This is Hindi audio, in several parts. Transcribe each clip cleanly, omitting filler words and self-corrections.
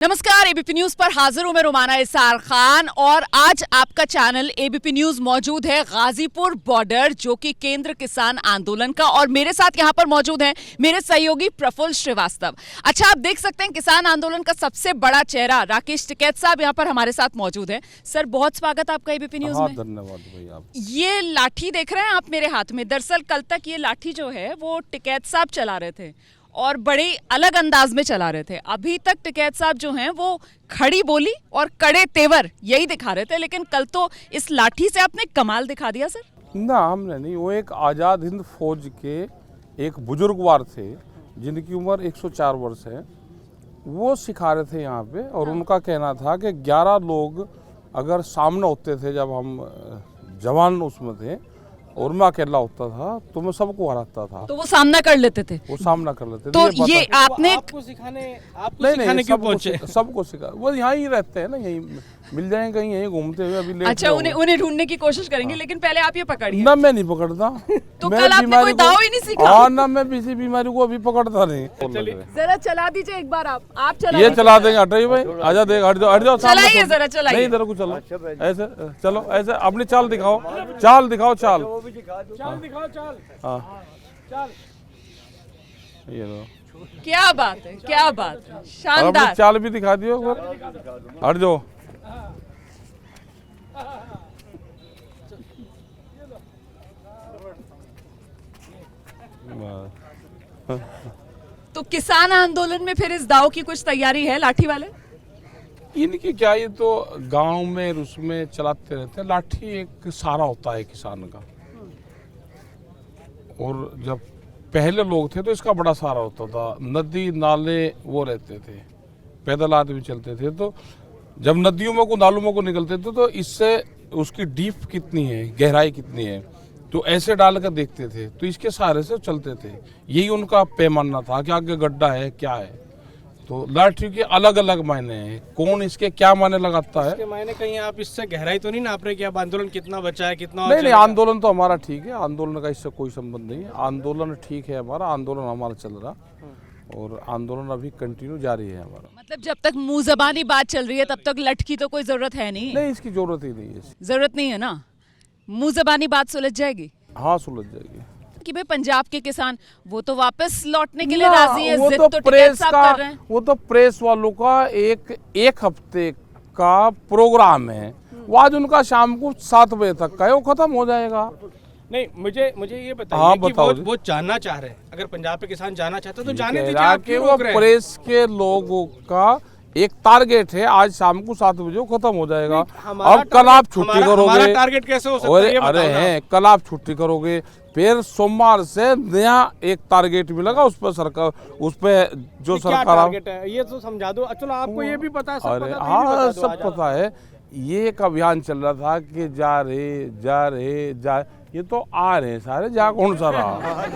नमस्कार, एबीपी न्यूज पर हाजिर हूं मैं रुमाना इसार खान और आज आपका चैनल एबीपी न्यूज मौजूद है गाजीपुर बॉर्डर जो कि केंद्र किसान आंदोलन का। और मेरे साथ यहां पर मौजूद हैं मेरे सहयोगी प्रफुल्ल श्रीवास्तव। अच्छा, आप देख सकते हैं किसान आंदोलन का सबसे बड़ा चेहरा राकेश टिकैत साहब यहां पर हमारे साथ मौजूद है। सर, बहुत स्वागत आपका एबीपी न्यूज में। धन्यवाद भैया। ये लाठी देख रहे हैं आप मेरे हाथ में, दरअसल कल तक ये लाठी जो है वो टिकैत साहब चला रहे थे और बड़े अलग अंदाज में चला रहे थे। अभी तक टिकैत साहब जो हैं वो खड़ी बोली और कड़े तेवर यही दिखा रहे थे, लेकिन कल तो इस लाठी से आपने कमाल दिखा दिया सर। ना, हमने नहीं। वो एक आज़ाद हिंद फौज के एक बुजुर्गवार थे जिनकी उम्र 104 वर्ष है। वो सिखा रहे थे यहाँ पे और उनका कहना था कि 11 लोग अगर सामने होते थे जब हम जवान उसमें थे और मैं अकेला होता था तो मैं सबको हराता था। तो वो सामना कर लेते थे। वो सामना कर लेते थे। तो ये आपने आपको सिखाने क्यों पहुंचे? सबको सिखा। वो यहाँ ही रहते हैं ना, यहीं मिल जाएंगे, कहीं यहीं घूमते हुए। अभी लेट अच्छा, उन्हें ढूंढने की कोशिश करेंगे, लेकिन पहले आप ये पकड़िए। ना, मैं नहीं पकड़ता। तो कल आपने कोई दाव ही नहीं सीखा। हाँ ना, मैं किसी बीमारी को अभी पकड़ता नहीं। जरा चला दीजिए एक बार। आप चला ये चला देंगे। हटाइए भाई, आजा देख, हट जाओ। चलाइए जरा, चलाइए। नहीं, इधर को चलो। ऐसे चलो, ऐसे अपनी चाल दिखाओ। चाल दिखाओ, चाल दिखाओ, चाल। हाँ, ये लो। क्या बात है, क्या बात है, और अपनी शानदार। चाल भी दिखा दियो। हट जाओ। तो किसान आंदोलन में फिर इस दाव की कुछ तैयारी है लाठी वाले? इनकी क्या, ये तो गांव में उसमें चलाते रहते हैं। लाठी एक सहारा होता है किसान का। और जब पहले लोग थे तो इसका बड़ा सहारा होता था। नदी नाले वो रहते थे, पैदल आदमी चलते थे। तो जब नदियों में को नालों में को निकलते थे तो इससे उसकी डीप कितनी है, गहराई कितनी है, तो ऐसे डाल कर देखते थे। तो इसके सहारे से चलते थे। यही उनका पैमाना था कि आगे गड्ढा है क्या है। तो लाठी के अलग अलग मायने हैं। कौन इसके क्या मायने लगाता है, इसके मायने कहीं आप इससे गहराई तो नहीं नाप रहे कि अब आंदोलन कितना बचा है, कितना? नहीं, आंदोलन तो हमारा ठीक है। आंदोलन का इससे कोई संबंध नहीं है। आंदोलन ठीक है हमारा, आंदोलन हमारा चल रहा और आंदोलन अभी कंटिन्यू जारी है हमारा। मतलब जब तक मुंह जबानी बात चल रही है तब तक लठ की तो कोई जरूरत है नहीं। नहीं, इसकी जरूरत ही नहीं है। जरूरत नहीं है ना, मुंह जबानी बात सुलझ जाएगी। हाँ, सुलझ जाएगी कि भाई पंजाब के किसान वो तो वापस लौटने के लिए राजी है। वो जिद तो टिकैत प्रेस साहब का, कर रहे हैं। वो तो प्रेस वालों का एक हफ्ते का प्रोग्राम है। वो आज उनका शाम को 7 बजे तक का है, वो खत्म हो जाएगा। नहीं, मुझे ये बताइए हाँ, कि बताओ वो जानना चाह रहे हैं। अगर पंजाब के किसान जाना चाहते तो जाने दीजिए, कह रहा आप कि क्यों वो रोक रहे हैं? प्रेस के लोगों का एक टारगेट है, आज शाम को 7 बजे वो खत्म हो जाएगा। अब कल आप छुट्टी करोगे। हमारा टारगेट कैसे हो सकता है ये अरे बताओ ना। हैं, कल आप छुट्टी करोगे, फिर सोमवार से नया एक टारगेट मिलेगा। उस पर सरकार, उस पे जो क्या सरकार, टारगेट है ये तो समझा दो। चलो, आपको ये भी पता है, सब अरे पता है, तो ये भी हाँ, बता दो सब आज। पता है। ये एक अभियान चल रहा था कि जा ये तो आ रहे हैं सारे। जा कौन सा रहा?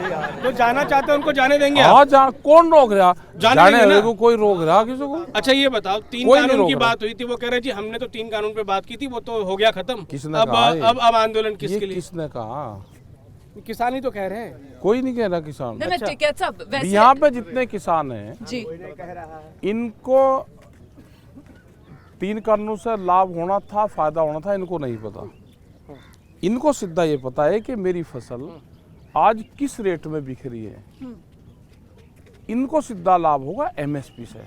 जो जाना चाहते हैं उनको जाने देंगे आप? हाँ, जा कौन रोक रहा? जाने जाने देंगे ना? को कोई रोक रहा किसी को? अच्छा, ये बताओ, 3 कोई नहीं कानून रोक की रहा। बात हुई थी, वो कह रहे जी हमने तो 3 कानून पे बात की थी, वो तो हो गया खत्म। किसने अब कहा है? अब आंदोलन किसके लिए? किसने कहा? किसान ही तो कह रहे हैं। कोई नहीं कह रहा किसान। नहीं, टिकैत साहब वैसे यहाँ पे जितने किसान हैं जी, इनको 3 कानूनों से लाभ होना था, फायदा होना था, इनको नहीं पता। इनको सीधा ये पता है कि मेरी फसल आज किस रेट में बिक रही है। इनको सीधा लाभ होगा एमएसपी से।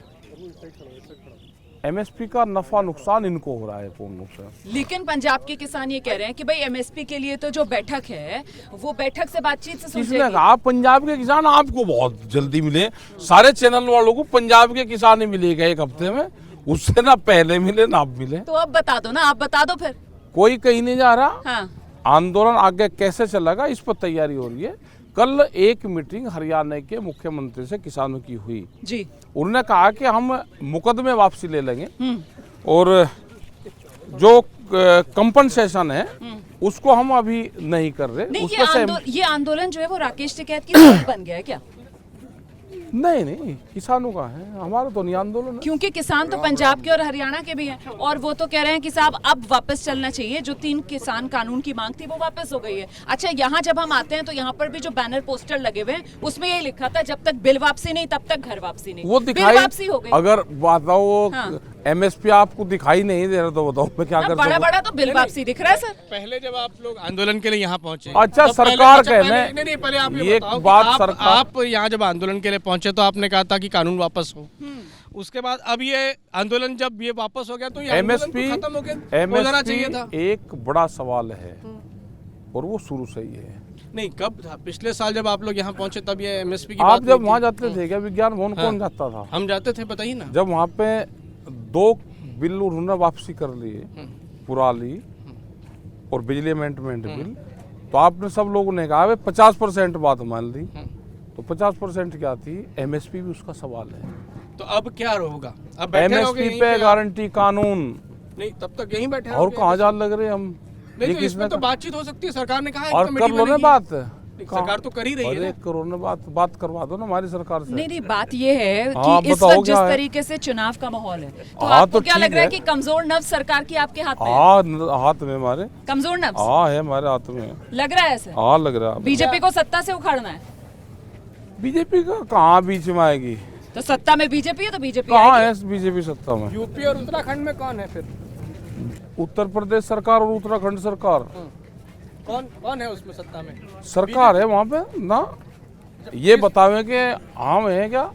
एमएसपी का नफा नुकसान इनको हो रहा है पूर्ण रूप से। लेकिन पंजाब के किसान ये कह रहे हैं कि भाई एमएसपी के लिए तो जो बैठक है वो बैठक से बातचीत से किसने सुलझेगी। कहा पंजाब के किसान आपको बहुत जल्दी मिले? सारे चैनल वालों को पंजाब के किसान ही मिलेगा एक हफ्ते में, उससे ना पहले मिले ना अब मिले। तो अब बता दो ना, आप बता दो फिर। कोई कहीं नहीं जा रहा। हाँ, आंदोलन आगे कैसे चलेगा इस पर तैयारी हो रही है। कल एक मीटिंग हरियाणा के मुख्यमंत्री से किसानों की हुई जी। उन्होंने कहा कि हम मुकदमे वापसी ले लेंगे और जो कंपनसेशन है उसको हम अभी नहीं कर रहे। नहीं, उस पर ये आंदोलन जो है वो राकेश टिकैत की बात बन गया है क्या? नहीं नहीं, किसानों का है, हमारा तो नहीं आंदोलन है। क्योंकि किसान तो पंजाब के और हरियाणा के भी हैं और वो तो कह रहे हैं कि साहब अब वापस चलना चाहिए, जो 3 किसान कानून की मांग थी वो वापस हो गई है। अच्छा, यहाँ जब हम आते हैं तो यहाँ पर भी जो बैनर पोस्टर लगे हुए हैं उसमें यही लिखा था, जब तक बिल वापसी नहीं तब तक घर वापसी नहीं। वो बिल दिखाई, वापसी हो गई। अगर बताओ हाँ। एमएसपी आपको दिखाई नहीं दे रहा तो बताओ मैं क्या कर बड़ा सकता बड़ा तो बिल वापसी दिख रहा है सर। पहले जब आप लोग आंदोलन के लिए यहाँ पहुंचे, अच्छा, तो सरकार पहले- कहने- पहले- नहीं पहले आप ये एक बताओ कि बात आप, सरकार- आप यहाँ जब आंदोलन के लिए पहुंचे तो आपने कहा था कि कानून वापस हो। उसके बाद अब ये आंदोलन जब ये वापस हो गया तो ये आंदोलन एमएसपी तो खत्म हो गया, हो जाना चाहिए था। एक बड़ा सवाल है और वो शुरू से ही है। नहीं, कब था? पिछले साल जब आप लोग यहाँ पहुंचे तब ये एमएसपी की आप बात जब नहीं वहाँ थी? जाते थे क्या विज्ञान भवन कौन जाता था? हम जाते थे, बताइए ना। जब वहाँ पे 2 बिल उन्होंने वापसी कर लिए, पुराली और बिजली अमेंडमेंट बिल, तो आपने सब लोगों ने कहा 50% बात मान ली, तो 50% क्या थी? एमएसपी भी उसका सवाल है। तो अब क्या होगा? अब बैठे रहोगे एमएसपी यहीं पे पे? गारंटी कानून, नहीं, तब तक यहीं बैठे और रहोगे? कहाँ जान लग रहे हम? नहीं, ये तो किसने इसमें तो कहा? बातचीत हो सकती है, सरकार ने कहा है और कि कर कमेटी लो ना बनेगी। बात। सरकार तो कर ही रही है अरे ना। करो ना बात करवा दो ना हमारी सरकार से। नहीं, बात ये है हाँ, कि इस बताओ वक्त जिस क्या है? तरीके से चुनाव का माहौल है तो हाँ, आपको तो क्या ठीक लग रहा है है। कि कमजोर नव सरकार की आपके हाथ में है? हाँ, हाथ में हमारे, कमजोर नव हाँ है हमारे हाथ में, लग रहा है ऐसे? हाँ लग रहा है। बीजेपी को सत्ता से उखाड़ना है बीजेपी का कहाँ बीच में आएगी? तो सत्ता में बीजेपी है तो बीजेपी कहाँ आएगी। है बीजेपी सत्ता में? यूपी और उत्तराखंड में कौन है फिर? उत्तर प्रदेश सरकार और उत्तराखंड सरकार, कौन है उसमें सत्ता में? सरकार है वहाँ पे ना। ये बतावे कि हम हैं क्या?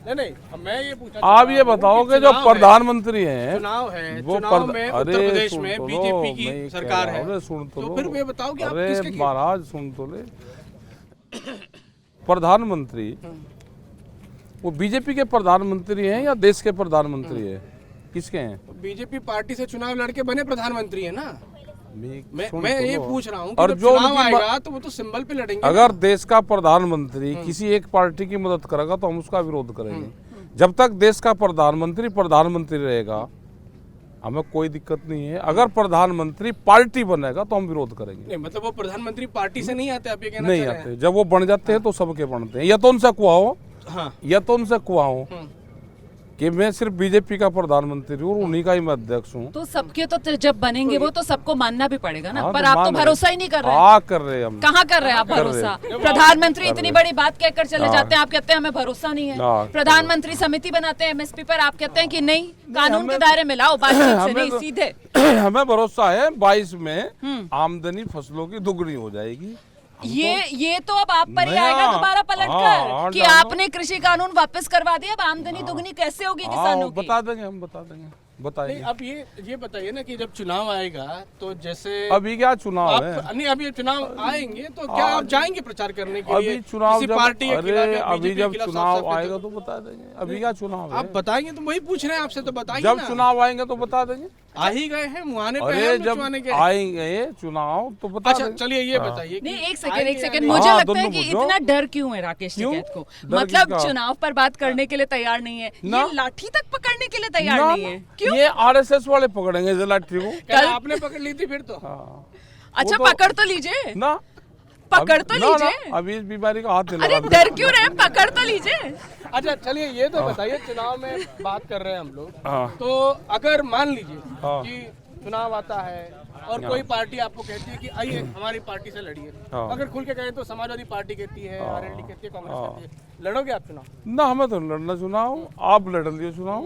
नहीं, मैं ये पूछा। आप ये बताओ कि जो प्रधानमंत्री हैं, चुनाव है, वो चुनाव में उत्तर प्रदेश सुन में तो लो, बीजेपी की मैं ये कह सरकार रहा है। हूँ, अरे सुन तो तो लो। फिर ये बताओ कि आप अरे किसके लिए? महाराज सुन तो ले, प्रधानमंत्री वो बीजेपी के प्रधानमंत्री हैं या देश के प्रधानमंत्री हैं? किसके हैं? बीजेपी पार्टी से चुनाव लड़के बने प्रधानमंत्री है ना। सुन मैं तो ये लो। पूछ रहा हूँ और कि जब जो चुनाव उनकी आएगा तो वो तो सिंबल पे लड़ेंगे अगर देश का प्रधानमंत्री किसी एक पार्टी की मदद करेगा तो हम उसका विरोध करेंगे। जब तक देश का प्रधानमंत्री रहेगा हमें कोई दिक्कत नहीं है। अगर प्रधानमंत्री पार्टी बनेगा तो हम विरोध करेंगे। नहीं, मतलब वो प्रधानमंत्री पार्टी से नहीं आते, आप ये कहना नहीं चाह रहे आते, जब वो बन जाते हैं तो सबके बनते हैं। या तो उनसे कुआओ, हैं? हाँ। या तो उनसे कुआओ कि मैं सिर्फ बीजेपी का प्रधानमंत्री हूँ और उन्हीं का ही मैं अध्यक्ष हूँ। तो सबके तो जब बनेंगे वो तो सबको मानना भी पड़ेगा ना। हाँ, पर तो आप तो मान रहे। भरोसा ही नहीं कर रहे। हाँ कर रहे हैं हम। कहाँ कर रहे हैं आप कर रहे भरोसा? हैं। प्रधानमंत्री इतनी बड़ी बात कहकर चले हाँ। जाते हैं, आप कहते हैं हमें भरोसा नहीं है। हाँ। प्रधानमंत्री समिति बनाते हैं एमएसपी पर, आप कहते हैं कि नहीं, कानून के हमें- दायरे में लाओ, बातचीत से हमें नहीं, तो- सीधे। हमें भरोसा है 22 में आमदनी फसलों की दुगनी हो जाएगी। ये तो अब आप पर ही नया- आएगा दोबारा पलट हाँ, कर कि डालो। आपने कृषि कानून वापस करवा दिया, अब आमदनी दुगनी कैसे होगी किसानों हाँ की? बता देंगे, हम बता देंगे, नहीं, बताइए। अब ये बताइए ना कि जब चुनाव आएगा तो जैसे अभी क्या चुनाव है? आप नहीं, अभी चुनाव आएंगे तो क्या आप जाएंगे प्रचार करने के लिए? अभी चुनाव किसी जब पार्टी के खिलाफ अरे या अभी बीजेपी जब के खिलाफ चुनाव साफ-साफ आएगा कहते तो बता देंगे। अभी क्या चुनाव हो। आप है? बताएंगे तो वही पूछ रहे हैं आपसे, तो बताइए जब ना। चुनाव आएंगे तो बता देंगे। आ ही गए हैं, मुआने पे अरे हैं, जब चुनाने के। आएंगे चुनाव तो बता अच्छा देंगे। चलिए ये बताइए कि नहीं, एक आएंगे सेकंड या मुझे हाँ, लगता है दोनों कि पूछो। इतना डर क्यों है राकेश क्यों? टिकैत को? डर मतलब किसका? चुनाव पर बात करने के लिए तैयार नहीं है, ना। ये लाठी तक पकड़ने के लिए तैयार ना, नहीं है। क्यों? ये आरएसएस वाले पकड़ेंगे इस लाठी को। क्या आपने पकड़ ली थी फिर तो? हाँ। अच्छा, वो तो- पकड़ तो लीजिए, ना पकड़ तो ना, ना, लीजिए। अभी इस बीमारी का हाथ नहीं अरे लगा डर क्यों रहे, पकड़ तो लीजिए। अच्छा चलिए ये तो बताइए, चुनाव में बात कर रहे हैं हम लोग, हाँ। तो अगर मान लीजिए हाँ। कि चुनाव आता है और कोई पार्टी आपको कहती है कि आइए हमारी पार्टी से लड़िए, हाँ। अगर खुल के कहें तो समाजवादी पार्टी कहती है, आरएलडी कहती है, कांग्रेस कहती है, लड़ोगे आप चुनाव? ना हमें तो लड़ना चुनाव, आप लड़ लिए चुनाव।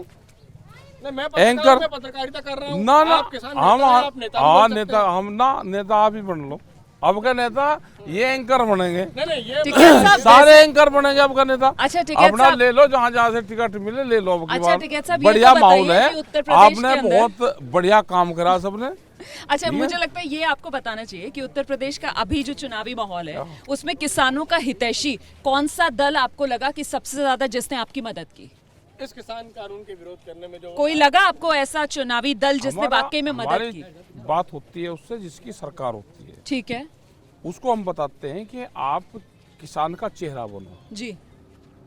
नहीं, मैं एंकर- पत्रकारिता कर रहा हूँ। ना ना आप किसान हम नेता हैं, आप नेता भी हाँ बन सकते नेता हैं। हम ना नेता आप ही बन लो। अब का नेता ये एंकर बनेंगे, नहीं ये टिकैत साहब, सारे एंकर बनेंगे अब का नेता। अच्छा, टिकैत अपना साहब- ले लो, जहाँ जहाँ से टिकट मिले ले लो। अब की अच्छा, बार टिकैत साहब, ये बढ़िया तो माहौल बताइए है, कि उत्तर प्रदेश आपने के अंदर- बहुत बढ़िया काम करा सबने। अच्छा, मुझे लगता है ये आपको बताना चाहिए कि उत्तर प्रदेश का अभी जो चुनावी माहौल है उसमें किसानों का हितैषी कौन सा दल आपको लगा कि सबसे ज्यादा जिसने आपकी मदद की? इस किसान कानून के विरोध करने में जो कोई लगा आपको ऐसा चुनावी दल जिसने हमारा- वाकई में मदद हमारी की? बात होती है उससे जिसकी सरकार होती है, ठीक है उसको हम बताते हैं कि आप किसान का चेहरा बनो। जी।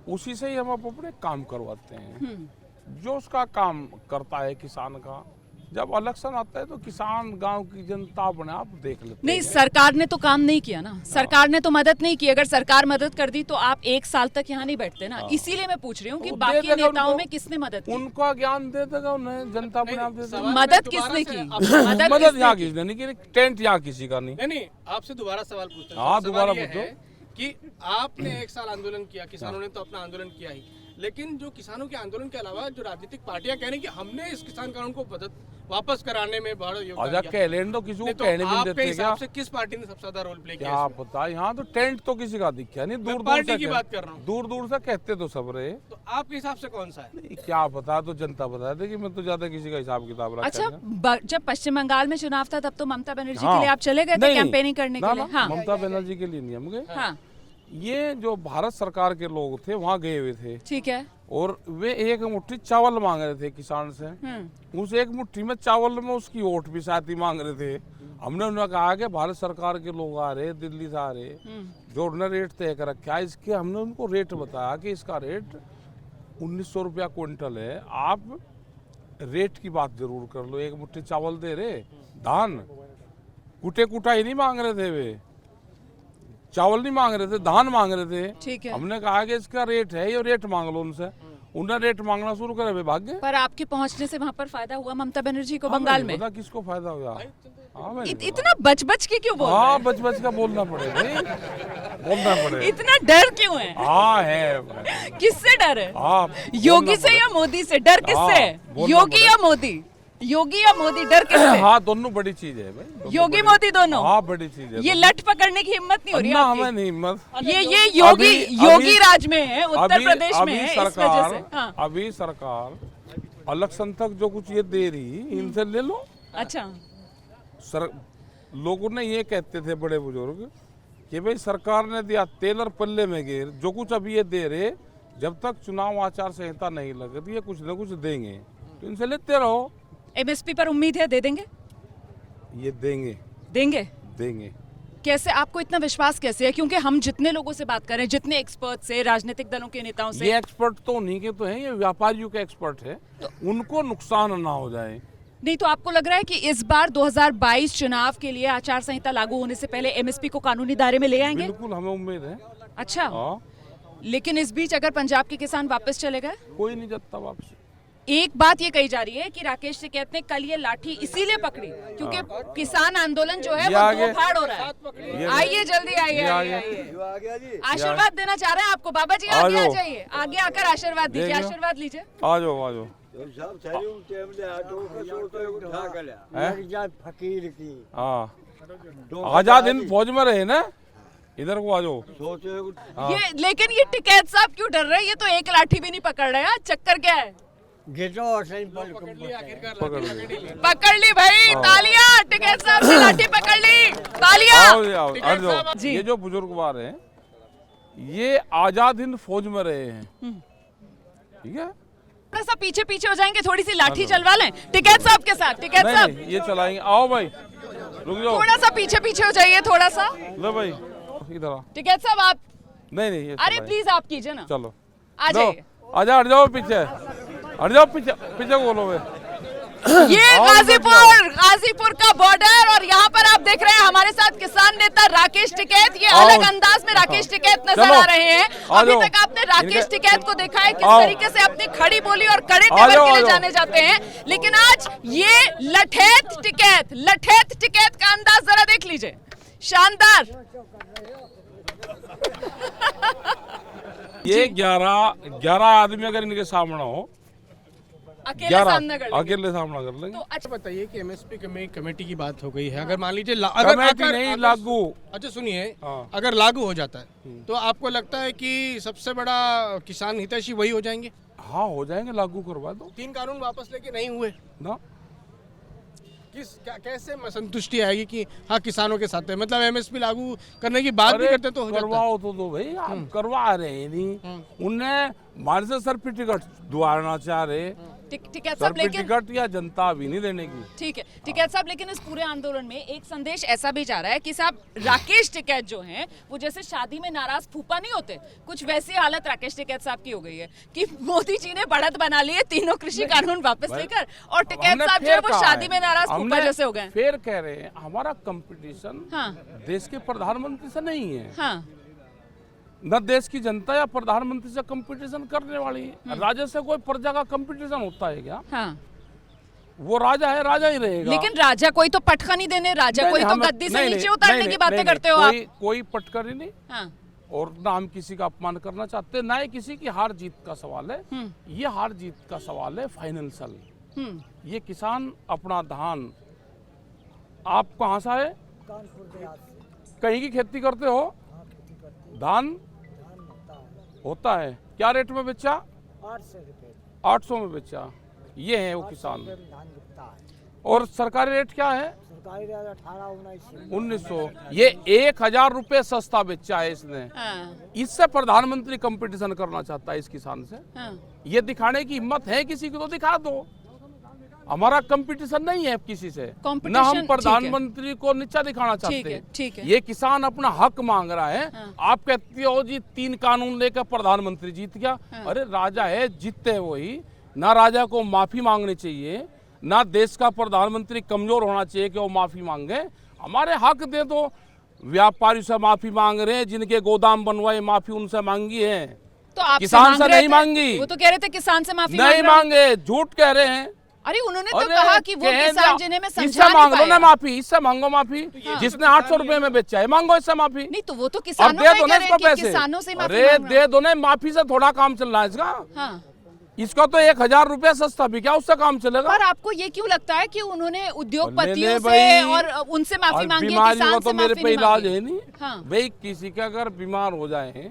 उसी से ही हम अपने काम करवाते हैं। जो उसका काम करता है किसान का, जब इलेक्शन आता है तो किसान, गांव की जनता अपने आप देख लेते नहीं, हैं। सरकार ने तो काम नहीं किया ना, सरकार ने तो मदद नहीं की। अगर सरकार मदद कर दी तो आप एक साल तक यहाँ नहीं बैठते ना, इसीलिए मैं पूछ रही हूँ कि वो दे बाकी देगा नेताओं उनको। में किसने मदद की? उनका ज्ञान दे देगा उन्हें, जनता अपने आप दे देगा। मदद किसने की? मदद किसने यहाँ की? किसने नहीं की, टेंट यहाँ किसी का नहीं। नहीं, आपसे दोबारा सवाल पूछते हैं। हाँ, सवाल दोबारा ये पूछो। है कि आपने एक साल आंदोलन किया, किसानों ने तो अपना आंदोलन किया ही, लेकिन जो किसानों के आंदोलन के अलावा जो राजनीतिक पार्टियां कह रही हैं कि हमने इस किसान कानून को वापस कराने में बड़ा योगदान आजा किया। कह लें तो किसी को नहीं, तो कहने भी नहीं आपके देते क्या? हिसाब से किस पार्टी ने सबसे ज्यादा रोल प्ले किया? क्या पता, यहाँ तो टेंट तो किसी का दिखा नहीं, दूर दूर पार्टी से की बात कर रहा हूँ। दूर दूर से कहते तो सब रहे। तो आपके हिसाब से कौन सा है? क्या पता, तो जनता बता देगी। मैं तो ज्यादा किसी का हिसाब किताब रखा अच्छा, नहीं। जब पश्चिम बंगाल में चुनाव था तब तो ममता बनर्जी हाँ। के लिए आप चले गए थे नहीं, कैंपेनिंग करने ना, के लिए? ना, हाँ ममता बनर्जी के लिए नहीं हम गए। हाँ, ये जो भारत सरकार के लोग थे वहाँ गए हुए थे, ठीक है। और वे एक मुट्ठी चावल मांग रहे थे किसान से। उस एक मुट्ठी में चावल में उसकी वोट भी साथ ही मांग रहे थे। हमने उन्हें कहा कि भारत सरकार के लोग आ रहे, दिल्ली से आ रहे, जो उन्होंने रेट तय कर रखा है इसके, हमने उनको रेट बताया कि इसका रेट 1900 रुपया क्विंटल है, आप रेट की बात जरूर कर लो। एक मुट्ठी चावल दे रहे, धान कुटे कुटा ही नहीं मांग रहे थे, वे चावल नहीं मांग रहे थे, धान मांग रहे थे। ठीक है। हमने कहा कि इसका रेट है, ये रेट मांग लो उनसे। उन्हें रेट मांगना शुरू करे, वे भाग गए। पर आपके पहुंचने से वहां पर फायदा हुआ ममता बनर्जी को हाँ, बंगाल मैं में? नहीं पता किसको फायदा हुआ। हाँ, मैं नहीं पता। इतना बच बच के क्यों बोल रहे हाँ, बच बच का बोलना पड़े भाई, बोलना हैं? पड़े। इतना डर क्यों है? हाँ है। किससे डर है? हाँ, योगी बोलना से पड़े। या मोदी से? डर किससे है? हाँ, बोलना योगी पड़े। या मोदी? योगी या मोदी, डर किससे? हाँ, दोनों बड़ी चीज है भाई, दोनों योगी बड़ी- मोदी दोनों? हाँ, बड़ी चीज है। ये लठ पकड़ने की हिम्मत नहीं हो रही ना, आपकी? हमें नहीं हिम्मत। ये योगी योगी राज में है, उत्तर अभी- प्रदेश में अभी है, इस वजह सरकार, से। हाँ, अभी सरकार इलेक्शन तक जो कुछ ये दे रही, इनसे ले लो। अच्छा, सर, लोगों ने ये कहते थे बड़े बुजुर्ग कि भाई सरकार ने दिया तेल और पल्ले में गिर, जो कुछ अभी ये दे रहे, जब तक चुनाव आचार संहिता नहीं लगती है कुछ न कुछ देंगे, तो इनसे लेते रहो। एमएसपी पर उम्मीद है दे देंगे? ये देंगे, देंगे? देंगे। कैसे, आपको इतना विश्वास कैसे है? क्योंकि हम जितने लोगों से बात कर रहे हैं, जितने एक्सपर्ट से, राजनीतिक दलों के नेताओं से, ये एक्सपर्ट तो उन्हीं के तो हैं, ये व्यापारियों के एक्सपर्ट है, उनको नुकसान ना हो जाए। नहीं तो आपको लग रहा है कि इस बार 2022 चुनाव के लिए आचार संहिता लागू होने से पहले एमएसपी को कानूनी दायरे में ले आएंगे? बिल्कुल, हमें उम्मीद है। अच्छा, हाँ, लेकिन इस बीच अगर पंजाब के किसान वापस चले गए? कोई नहीं जाता वापस। एक बात ये कही जा रही है कि राकेश टिकैत ने कल ये लाठी इसीलिए पकड़ी क्योंकि किसान आंदोलन जो है ये वो आगे- दो फाड़ हो रहा है। आइए जल्दी आइए, ये आइए, आगे- आइए। आशीर्वाद देना चाह रहे हैं आपको बाबा जी, आ आगे आ जाओ। जाइए, आगे आकर आशीर्वाद दीजिए, देखो। आशीर्वाद लीजिए। आ जाओ, आ जाओ। फकीर की हाँ, आजाद हिंद फौज में रहे ना, इधर को आ जाओ। हाँ। ये लेकिन ये टिकैत साहब क्यों डर रहे हैं? ये तो एक लाठी भी नहीं पकड़ रहे हैं, चक्कर क्या है? गिटो पकड़ लो। पकड़ ली भाई, तालियां! टिकैत साहब की लाठी पकड़ ली, तालियां! आओ, आओ, आ जाओ। जी। ये जो बुजुर्गवार हैं, ये आजाद हिंद फौज में रहे हैं, ठीक है। थोड़ा सा पीछे पीछे हो जाएंगे, थोड़ी सी लाठी चलवा लें टिकैत साहब के साथ। टिकैत नहीं, साहब नहीं, ये चलाएंगे। आओ भाई, रुक जाओ। थोड़ा सा पीछे पीछे हो जाइए, थोड़ा सा। लो भाई, इधर आ। टिकैत साहब आप, नहीं, नहीं, ये अरे चलाएंगे। प्लीज आप कीजिए ना, चलो, आ लो, जाइए। आजा, हट जाओ पीछे, हट जाओ पीछे, पीछे बोलो वे। ये गाजीपुर का बॉर्डर, और यहाँ पर आप देख रहे हैं हमारे साथ किसान नेता राकेश टिकैत। ये आओ। अलग अंदाज में राकेश टिकैत नजर चलो, आ रहे हैं। आ अभी जाओ। तक आपने राकेश इनके- टिकैत को देखा है किस आओ। तरीके से अपनी खड़ी बोली और कड़े आ तेवर जाओ, के आ लिए जाओ। जाने जाते हैं, लेकिन आज ये लठैत टिकैत का अंदाज जरा देख लीजिए, शानदार। ये 11 आदमी अगर इनके सामने हो, अकेले सामना कर 11 लेंगे। अकेले सामना कर लेंगे। तो अच्छा बताइए कि एमएसपी कमेटी की बात हो गई है, अगर मान लीजिए अगर नहीं लागू। अच्छा सुनिए, हाँ। अगर लागू हो जाता है तो आपको लगता है कि सबसे बड़ा किसान हितैषी वही हो जाएंगे? हाँ, हो जाएंगे, लागू करवा दो 3 कानून वापस लेके नहीं हुए, ना। कैसे संतुष्टि आएगी कि हाँ किसानों के साथ है? मतलब एमएसपी लागू करने की बात भी अरे, करते तो हो जाता है। करवाओ तो दो भाई, आप करवा रहे हैं नहीं। उन्हें हमारे से सर्टिफिकेट दुआना चाह रहे, टिकैत सर साहब पे लेकिन टिकट या जनता अभी नहीं देने की। ठीक है टिकैत साहब, लेकिन इस पूरे आंदोलन में एक संदेश ऐसा भी जा रहा है कि साहब राकेश टिकैत जो हैं वो जैसे शादी में नाराज फूफा नहीं होते, कुछ वैसी हालत राकेश टिकैत साहब की हो गई है कि मोदी जी ने बढ़त बना ली है तीनों कृषि कानून वापस लेकर, और टिकैत हमने साहब जो है फिर वो कहा शादी है, में नाराज फूफा हमने जैसे हो गए। फिर कह रहे हैं हमारा कंपटीशन हाँ देश के प्रधानमंत्री से नहीं है, हाँ न देश की जनता या प्रधानमंत्री से कंपटीशन करने वाली है। राजा से कोई प्रजा का कंपटीशन होता है क्या? हाँ, वो राजा है, राजा ही रहेगा। लेकिन राजा कोई तो पटखा नहीं देने, राजा कोई तो गद्दी से नीचे उतारने की बातें करते हो आप। कोई पटकरी नहीं, हाँ और ना हम किसी का अपमान करना चाहते, ना ही किसी की हार जीत का सवाल है। ये हार जीत का सवाल है फाइनेंशियल। ये किसान अपना धान, आप कहाँ से आए? कहीं की खेती करते हो? धान होता है, क्या रेट में बेचा? 800 में बेचा। ये है वो किसान। और सरकारी रेट क्या है? 1900। ये 1000 रुपए सस्ता बेचा है इसने। हाँ इससे प्रधानमंत्री कंपटीशन करना चाहता है इस किसान से। हाँ ये दिखाने की हिम्मत है किसी को तो दिखा दो। हमारा कंपटीशन नहीं है किसी से, न Competition, हम प्रधानमंत्री को नीचा दिखाना चाहते हैं। ठीक है। ये किसान अपना हक मांग रहा है। हाँ। आप कहते हो जी 3 कानून लेकर प्रधानमंत्री जीत गया। हाँ। अरे राजा है, जीतते हैं वही। ना राजा को माफी मांगनी चाहिए, ना देश का प्रधानमंत्री कमजोर होना चाहिए कि वो माफी मांगे। हमारे हक दे दो। व्यापारी से माफी मांग रहे हैं, जिनके गोदाम बनवाए माफी उनसे मांगी है, तो आप किसान से नहीं मांगी। वो तो कह रहे थे किसान से माफी नहीं मांगे, झूठ कह रहे हैं। अरे उन्होंने तो कहा कि वो किसान जिन्हें मैं समझा इससे नहीं मांग लो ना पाया। माफी, इससे मांगो माफी। जिसने 800 रुपए में बेचा है मांगो इससे माफी। नहीं तो वो तो अब किसानों दे का दो ही ना कह रहे इसको हैं कि पैसे। किसानों से माफी अरे मांग रहा दे दो ना, माफी से थोड़ा काम चल रहा है इसका। हाँ। इसका तो 1000 रुपए सस्ता भी क्या उससे काम चलेगा? पर आपको ये क्यों लगता है कि उन्होंने उद्योगपतियों ले से भाई, और उनसे माफी और मांगी है, बीमारी किसान का तो से मेरे माफी पे नहीं इलाज मांगी? है नहीं। हाँ। भाई किसी का अगर बीमार हो जाए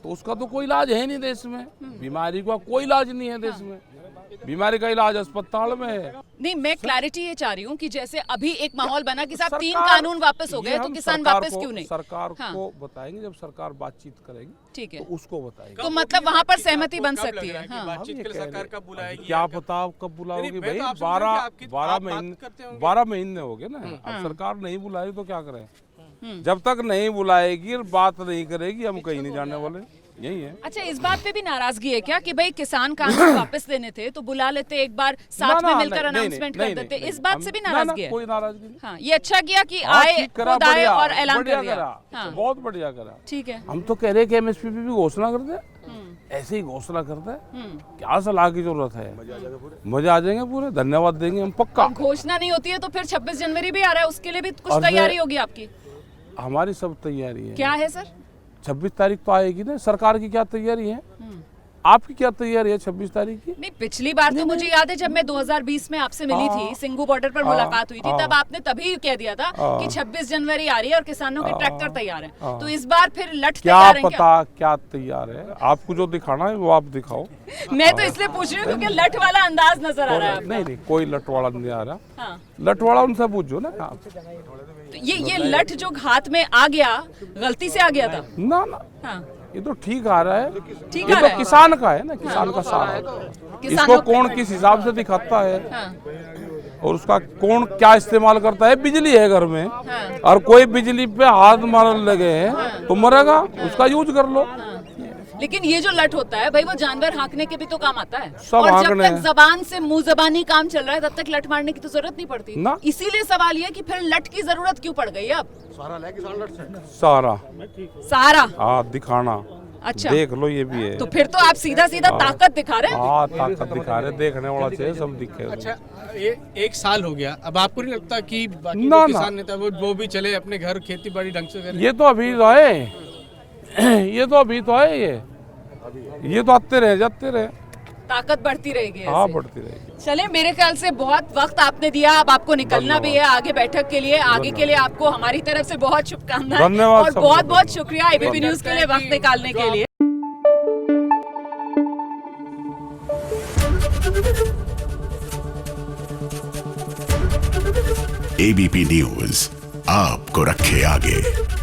तो उसका तो कोई इलाज है नहीं देश में। बीमारी का कोई इलाज नहीं है देश में। बीमारी का इलाज अस्पताल में है। नहीं, मैं क्लैरिटी ये चाह रही हूँ कि जैसे अभी एक माहौल बना कि साहब 3 सरकार- कानून वापस हो ये गए तो हम किसान सरकार वापस को- क्यों नहीं? सरकार हाँ। को बताएंगे जब सरकार बातचीत करेगी, ठीक है, तो उसको बताएंगे। तो मतलब वहाँ पर सहमति बन कब सकती लग रहा है। कि हाँ बातचीत के लिए सरकार कब बुलाएगी? क्या पता आप कब बुलाओगे नहीं, मैं भाई? तो आपसे पूछ रहा हूं कि 12 आप बात महीने करते होंगे। 12 महीने हो गए ना। हाँ। अब सरकार नहीं बुलाई तो क्या करें? जब तक नहीं बुलाएगी और बात नहीं करेगी हम कहीं नहीं जाने वाले। यही है। अच्छा, इस बात पे भी नाराजगी है क्या कि भाई किसान कानून वापस देने थे तो बुला लेते, एक बार साथ में मिलकर अनाउंसमेंट कर देते? इस बात से भी नाराजगी है? कोई नाराजगी नहीं। हाँ, ये अच्छा किया कि हाँ, आए, ठीक करा, खुद आए बढ़िया, और ऐलान बढ़िया कर दिया। करा। हाँ, बहुत बढ़िया करा। ठीक है। हम तो कह रहे कि एमएसपी भी घोषणा कर दे, ऐसे ही घोषणा करते हैं। क्या सलाह की जरूरत है? मजा आ जाएंगे पूरे, धन्यवाद देंगे हम पक्का। घोषणा नहीं होती है तो फिर 26 जनवरी भी आ रहा है, उसके लिए भी कुछ और तैयारी होगी आपकी? हमारी सब तैयारी है। क्या है सर? 26 तारीख तो आएगी ना। सरकार की क्या तैयारी है? आपकी क्या तैयारी है 26 तारीख की? नहीं, पिछली बार तो मुझे याद है जब मैं 2020 में आपसे मिली थी, सिंगू बॉर्डर पर मुलाकात हुई थी, तब आपने तभी कह दिया था कि 26 जनवरी आ रही है और किसानों के ट्रैक्टर तैयार हैं। तो इस बार फिर लठ क्या तैयार हैं पता क्या तैयार है? आपको जो दिखाना है वो आप दिखाओ। मैं तो इसलिए पूछ रही हूँ क्योंकि लठ वाला अंदाज नजर आ रहा है आपका। नहीं, कोई लटवाड़ा नहीं आ रहा। हाँ, लटवाड़ा उनसे पूछो ना आप। तो ये लठ जो हाथ में आ गया, गलती से आ गया था? ना ना, हाँ, ये तो ठीक आ रहा है। ठीक ये आ तो रहा है। किसान का है ना, किसान का सारा। इसको किसानों कौन किस हिसाब से दिखाता है हाँ, और उसका कौन क्या इस्तेमाल करता है। बिजली है घर में हाँ। और कोई बिजली पे हाथ मारने लगे तो मरेगा, उसका यूज कर लो। लेकिन ये जो लठ होता है भाई, वो जानवर हाँकने के भी तो काम आता है। सब और जब हाँकने तक हैं। जबान से मुंह जबानी काम चल रहा है तब तक लठ मारने की तो जरूरत नहीं पड़ती ना। इसीलिए सवाल ये कि फिर लठ की जरूरत क्यों पड़ गई अब? सारा सारा? हाँ, दिखाना। अच्छा, देख लो, ये भी है। तो फिर तो आप सीधा सीधा ताकत दिखा रहे हैं। हाँ, ताकत दिखा रहे, देखने वाला चाहिए, सब दिखे। अच्छा, ये 1 साल हो गया, अब आपको नहीं लगता कि बाकी ना, जो ना। किसान नेता वो भी चले अपने घर खेती बाड़ी ढंग से करें? ये तो अभी तो है, ये तो अभी तो है। ये तो आते रहे जाते रहे। ताकत बढ़ती रहेगी हाँ, ऐसे। बढ़ती रहेगी। चले, मेरे ख्याल से बहुत वक्त आपने दिया, अब आपको निकलना भी है आगे बैठक के लिए। आगे के लिए आपको हमारी तरफ से बहुत शुभकामनाएं धन्यवाद और सबको। बहुत बहुत शुक्रिया एबीपी न्यूज के लिए वक्त निकालने के लिए। एबीपी न्यूज आपको रखे आगे।